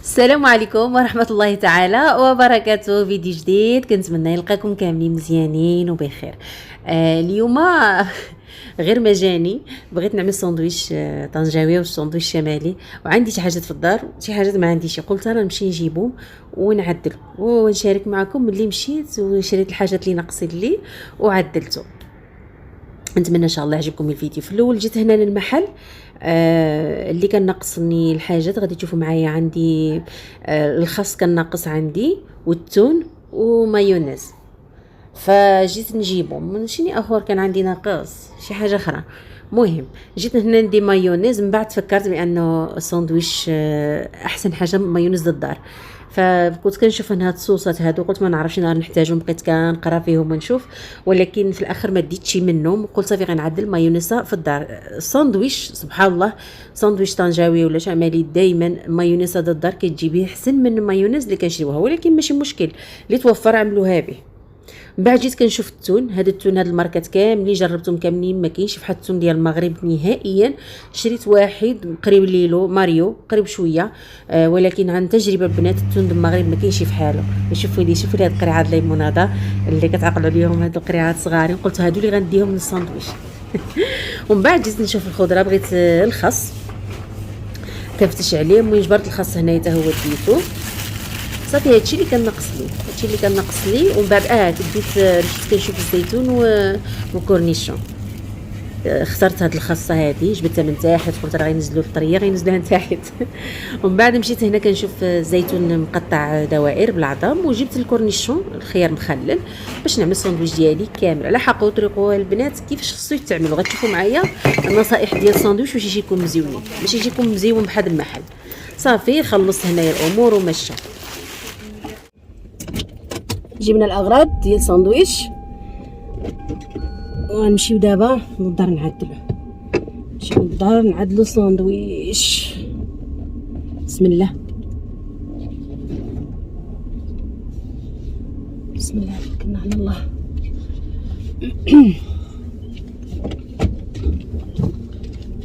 السلام عليكم ورحمة الله تعالى وبركاته. فيديو جديد، كنتمنى يلقاكم كاملين مزيانين وبخير. اليوم غير ما جاني بغيت نعمل ساندويش طنجاوي والساندويش شمالي، وعندي شي حاجات في الدار شي حاجات ما عنديش، قلت انا نمشي نجيبهم ونعدل ونشارك معكم ملي مشيت وشريت الحاجات اللي ناقصين لي وعدلته. نتمنى ان شاء الله يعجبكم الفيديو. في الاول جيت هنا للمحل اللي كان ناقصني الحاجات غادي تشوفوا معايا. عندي الخس كان ناقص عندي، والتون ومايونيز، فجيت نجيبهم. من شيني اخر كان عندي ناقص شي حاجه اخرى. مهم جيت هنا ندي مايونيز، من بعد فكرت بانه الساندويش احسن حاجه مايونيز للدار، فكنت كنشوف ان هاد الصوصات هادو قلت ما نعرفش نهار نحتاجهم، بقيت كنقرا فيهم ونشوف، ولكن في الاخر ما ديتش منهم. قلت صافي غنعدل مايونيزا في الدار. الساندويش سبحان الله، ساندويش طنجاوي ولا شمالي دائما مايونيزا د الدار كتجيبيه احسن من المايونيز اللي كنشريوها، ولكن ماشي مشكل، اللي توفر عملوها به. من بعد جيت كنشوف التون. هاد التون هاد الماركات كاملين جربتهم كاملين، ما كاينش بحال التون ديال المغرب نهائيا. شريت واحد قريب ليلو ماريو قريب شويه، ولكن عن تجربه البنات التون ديال المغرب ما كاينش بحالو. شوفوا لي هاد القريعات الليموناده اللي كتعقلوا عليهم، هاد القريعات صغارين، قلت هادو اللي غنديهم للساندويش. ومن بعد جيت نشوف الخضره، بغيت الخس كنفتش عليه. المهم جبرت الخس هنايا حتى هو ديتو صافي. هادشي اللي كان ناقص لي. ومن بعد بديت كنشوف الزيتون وكورنيشون. اخترت هاد الخاصه هادي، جبتها من تحت، قلت راه غينزلوا الطريه غينزلوها من تحت. ومن بعد مشيت هنا كنشوف الزيتون مقطع دوائر بالعظم، وجبت الكورنيشون الخيار مخلل باش نعمل الساندويش ديالي كامل على حق وطريقوا البنات كيفاش خصو يتعملوا. غتشوفوا معايا النصائح ديال الساندويش باش يجيكم مزيونين، باش يجيكم مزيون بحال المحل. صافي خلصت هنايا الامور ومشى. جبنا الاغراض ديال الساندويش ونمشيو دابا للدار نعدلو الساندويش. بسم الله بسم الله، توكلنا على الله.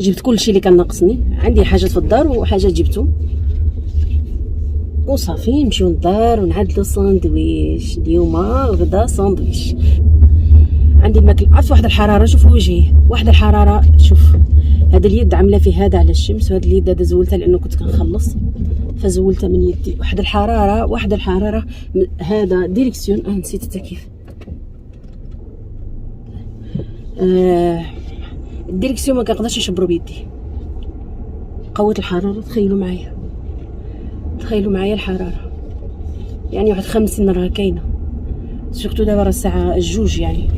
جبت كل شيء اللي كان ناقصني، عندي حاجات في الدار وحاجات جبتهم وصافي. نمشيو للدار ونعدلو الساندويش. اليوم غدا ساندويش. عندي الماكل عرفت واحد الحراره، شوفوا وجهي واحد الحراره. شوف هذا اليد عامله فيه هذا على الشمس، وهذا اليد هذا زولتها لانه كنت كنخلص فزولتها من يدي. واحد الحراره هذا ديريكسيون نسيت التكييف. الديريكسيون ما كنقدرش نشبرو بيدي، قوه الحراره. تخيلوا معايا الحراره، يعني واحد 50 راه كاينه. سورتو دابا راه الساعه 2، يعني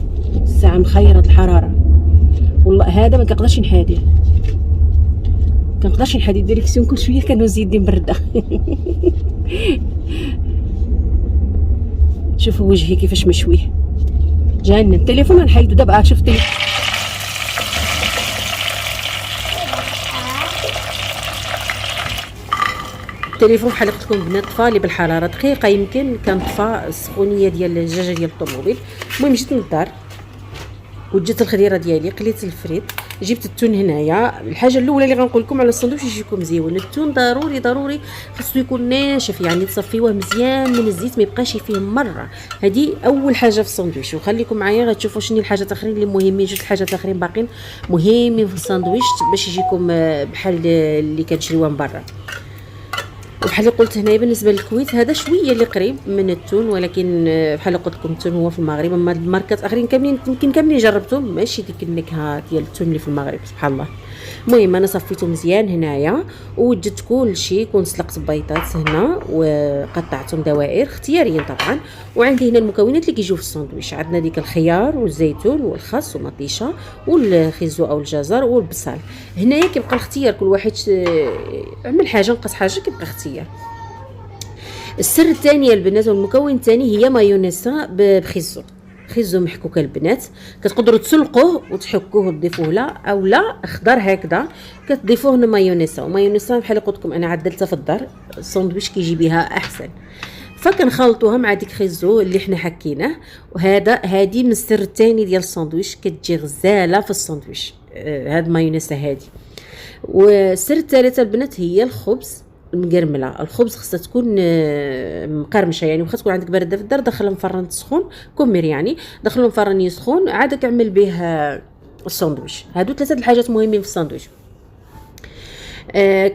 الساعه مخيره الحراره. والله هذا ما كنقدرش نحاديه، الديريكسيون كل شويه كنوز يدي مبرده. شوفوا وجهي كيفاش مشويه، جاني التليفون نحيدو دابا. شوف التليفون بحال قلت لكم بنات طفى لي بالحراره دقيقه، يمكن كان طفى السخونيه ديال الدجاجه ديال الطوموبيل. المهم جيت للدار وجدت الخضيره ديالي، قليت الفريت، جبت التون هنايا. الحاجه الاولى اللي غنقول لكم على الساندويتش يجيكم مزيون، التون ضروري خصو يكون ناشف، يعني تصفيوه مزيان من الزيت ما يبقاش فيه مره. هذه اول حاجه في الساندويتش. وخليكم معايا غتشوفوا شنو الحاجات الاخرين اللي مهمين. جوج الحاجات الاخرين باقين مهمين في الساندويتش باش يجيكم بحال اللي كنشريوه من برا. وبحال اللي قلت هنايا بالنسبه للكويت هذا شويه اللي قريب من التون، ولكن بحال اللي قلت لكم التون هو في المغرب. اما الماركات اخرين كاملين يمكن كاملين جربتهم، ماشي ديك النكهه ديال التون اللي في المغرب سبحان الله. المهم انا صفيته مزيان هنايا ووجدت كل شيء. كنت سلقت بيضات هنا وقطعتهم دوائر اختياريا طبعا. وعندي هنا المكونات اللي كيجيو في الساندويش. عندنا ديك الخيار والزيتون والخس ومطيشه والخيزو او الجزر والبصل. هنايا كيبقى الاختيار، كل واحد عمل حاجه نقص حاجه كيبقى اختيار. السر الثاني البنات والمكون الثاني هي مايونيزا خيزو محكوكه البنات. كتقدروا تسلقوه وتحكوه وتضيفوه لا او لا اخضر هكذا كتضيفوه لمايونيزا. ومايونيزا بحال قلت لكم انا عدلتها في الدار، الساندويش كيجي بها احسن. فكنخلطوها مع ديك خيزو اللي حنا حكيناه. هادي من السر الثاني ديال الساندويش، كتجي غزاله في الساندويش هاد مايونيزا هادي. والسر الثالث البنات هي الخبز مقرمله. الخبز خصها تكون مقرمشه، يعني واخا تكون عندك بارده في الدار دخلها مفرن سخون كمر، يعني دخلو مفرن يسخن عاد كعمل به الساندويتش. هادو ثلاثه الحاجات مهمين في الساندويتش.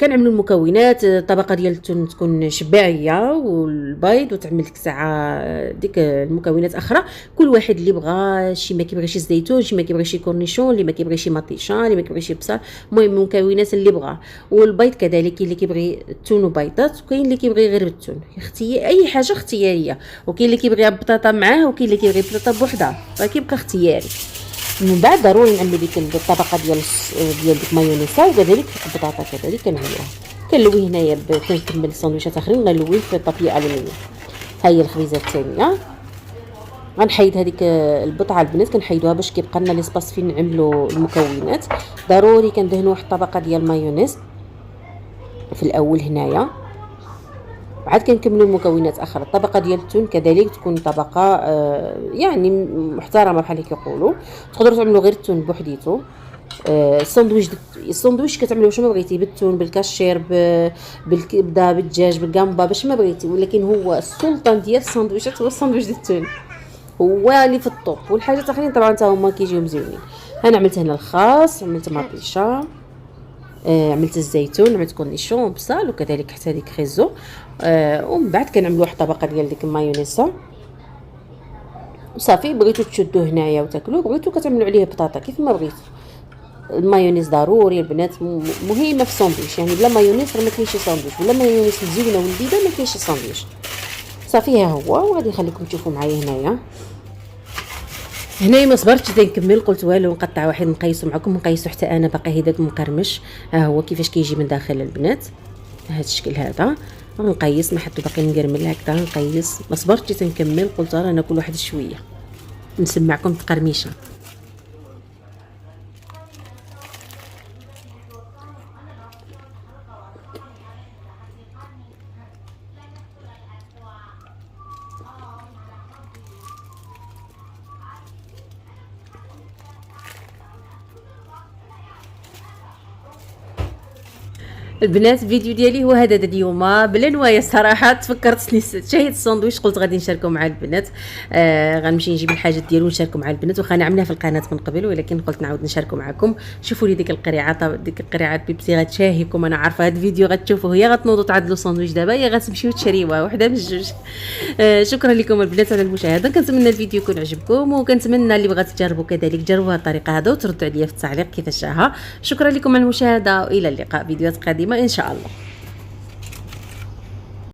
كنعملوا المكونات. طبقه ديال التون تكون شباعيه والبيض، وتعمل لك ساعه ديك المكونات اخرى. كل واحد اللي بغى، شي ما كيبغيش الزيتون، شي ما كيبغيش كورنيشون، اللي ما كيبغيش مطيشان، اللي ما كيبغيش بصل، المهم المكونات اللي بغى. والبيض كذلك، كاين اللي كيبغي التون وبيضات، وكاين اللي كيبغي غير بالتون. اي حاجه اختياريه، وكاين اللي كيبغي بطاطا معاه، وكاين اللي كيبغي بطاطا بوحدها، فكيبقى اختياري. من بعد ضروري نعملوا ديك الطبقه ديال ديك مايونيزا، وكذلك البطاطا كذلك كنعملوها. كنلوي هنايا كنكمل الساندويشات اخرين غنلوي في طابيه الومنيوم. ها هي الخبيزه الثانيه. غنحيد هذيك البطعه البنات، كنحيدوها باش كيبقى لنا ليسباس فين نعملوا المكونات. ضروري كندهنوا واحد الطبقه ديال المايونيز في الاول هنايا، عاد كنكملوا المكونات اخرى. الطبقه ديال التون كذلك تكون طبقه يعني محترمه بحال كيقولوا. تقدروا تعملوا غير التون بوحديتو. الساندويتش كتعملوه واش ما بغيتي، بالتون، بالكاشير، بالكبده، بالدجاج، بالكامبا، باش ما بغيتي. ولكن هو السلطان ديال الساندويتشات هو الساندويتش ديال التون، هو اللي في الطوب. والحاجات الاخرين طبعا حتى هما كيجيو مزيونين. انا عملت هنا الخاص، عملت مطيشه، عملت الزيتون، عملت كورنيشون وبصل، وكذلك حتى ديك خيزو. ومن بعد كنعملوا واحد الطبقه ديال ديك المايونيزا وصافي. بغيتو تشدوه هنايا وتاكلوه، بغيتو كتعملوا عليه بطاطا كيف ما بغيتو. المايونيز ضروري البنات، مهمه في الساندويتش، يعني بلا مايونيز راه ما كاينش ساندويتش، بلا مايونيز مزيونه ولذيذه ما كاينش ساندويتش. صافي ها هو. وغادي نخليكم تشوفوا معايا هنايا ما صبرتش نكمل، قلت والو نقطع واحد نقيسو معكم، نقيسو حتى انا باقي هذاك مقرمش. ها هو كيفاش كيجي من داخل البنات، بهذا الشكل هذا. نقيس، ما حطو باقي نقرمل هكذا، نقيس. ما صبرتش نكمل، قلت راه ناكل واحد شويه نسمعكم التقرميشه. البنات الفيديو ديالي هو هذا اليوم بلا نوايا الصراحه. تفكرت شهيت الساندويتش، قلت غادي نشاركو مع البنات. غنمشي نجيب الحاجات ديالو ونشاركو مع البنات، واخا انا عملناها في القناه من قبل، ولكن قلت نعاود نشاركو معكم. شوفوا لي ديك القريعه، ديك القريعه بيبسي غتشاهيكم. انا عارفه هذا الفيديو غتشوفوه، يا غتنوضوا تعدلوا ساندويتش دابا، يا غتمشيو تشريوها وحده من الجوج. شكرا لكم البنات على المشاهده. كنتمنى الفيديو يكون عجبكم، وكنتمنى اللي بغات تجربوا كذلك جربوها الطريقه هذا وتردوا عليا في التعليق كيفاش جاها. شكرا لكم على المشاهده، والى اللقاء فيديوهات قادمه ان شاء الله.